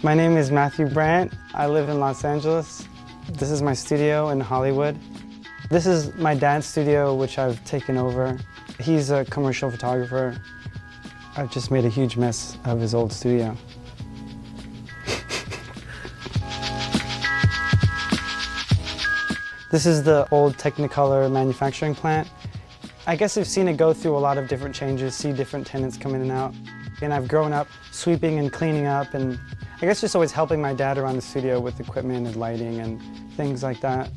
My name is Matthew Brandt. I live in Los Angeles. This is my studio in Hollywood. This is my dad's studio, which I've taken over. He's a commercial photographer. I've just made a huge mess of his old studio. This is the old Technicolor manufacturing plant. I guess I've seen it go through a lot of different changes, see different tenants come in and out. And I've grown up sweeping and cleaning up, and I guess just always helping my dad around the studio with equipment and lighting and things like that.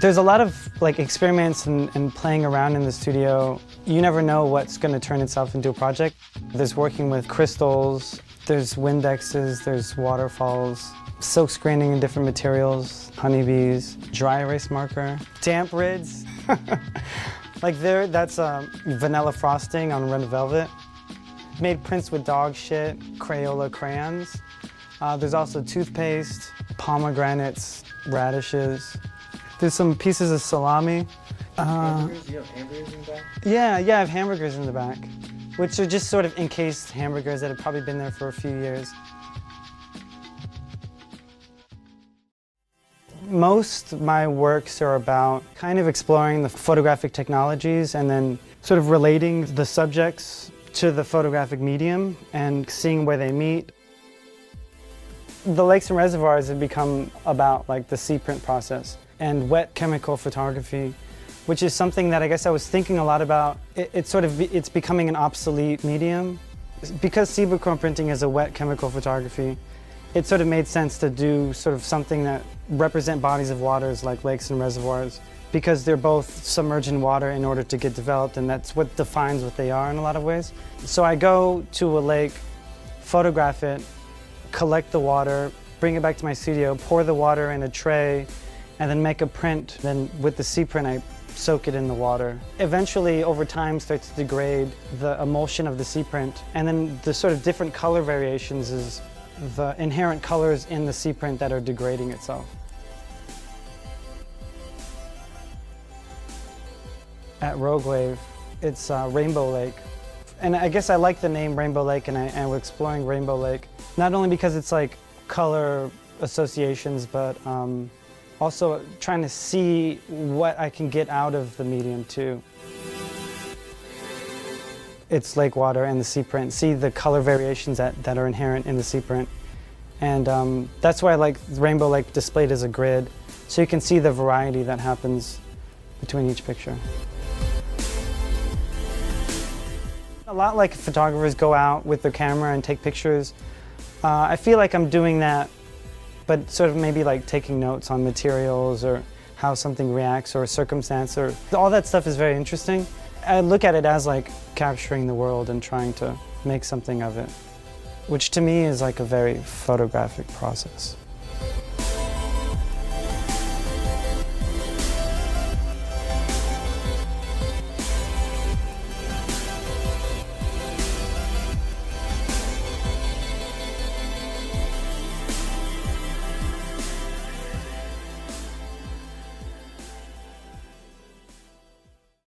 There's a lot of experiments and playing around in the studio. You never know what's going to turn itself into a project. There's working with crystals, there's Windexes, there's waterfalls, silk screening in different materials, honeybees, dry erase marker, damp rids. That's vanilla frosting on red velvet. Made prints with dog shit, Crayola crayons. There's also toothpaste, pomegranates, radishes. There's some pieces of salami. Hamburgers? You have hamburgers in the back? Yeah, I have hamburgers in the back, which are just sort of encased hamburgers that have probably been there for a few years. Most of my works are about kind of exploring the photographic technologies and then sort of relating the subjects to the photographic medium and seeing where they meet. The lakes and reservoirs have become about the sea print process and wet chemical photography, which is something that I guess I was thinking a lot about. It's becoming an obsolete medium. Because seabed printing is a wet chemical photography, it sort of made sense to do sort of something that represent bodies of waters like lakes and reservoirs, because they're both submerged in water in order to get developed, and that's what defines what they are in a lot of ways. So I go to a lake, photograph it, collect the water, bring it back to my studio, pour the water in a tray, and then make a print. Then with the sea print, I soak it in the water. Eventually, over time, starts to degrade the emulsion of the sea print, and then the sort of different color variations is the inherent colors in the sea print that are degrading itself. At Rogue Wave, it's Rainbow Lake. And I guess I like the name Rainbow Lake, and we're exploring Rainbow Lake, not only because it's color associations, but also trying to see what I can get out of the medium too. It's lake water and the sea print. See the color variations that are inherent in the sea print. And that's why I like Rainbow Lake displayed as a grid, so you can see the variety that happens between each picture. A lot like photographers go out with their camera and take pictures. I feel like I'm doing that, but sort of maybe taking notes on materials or how something reacts or a circumstance, or all that stuff is very interesting. I look at it as capturing the world and trying to make something of it, which to me is a very photographic process.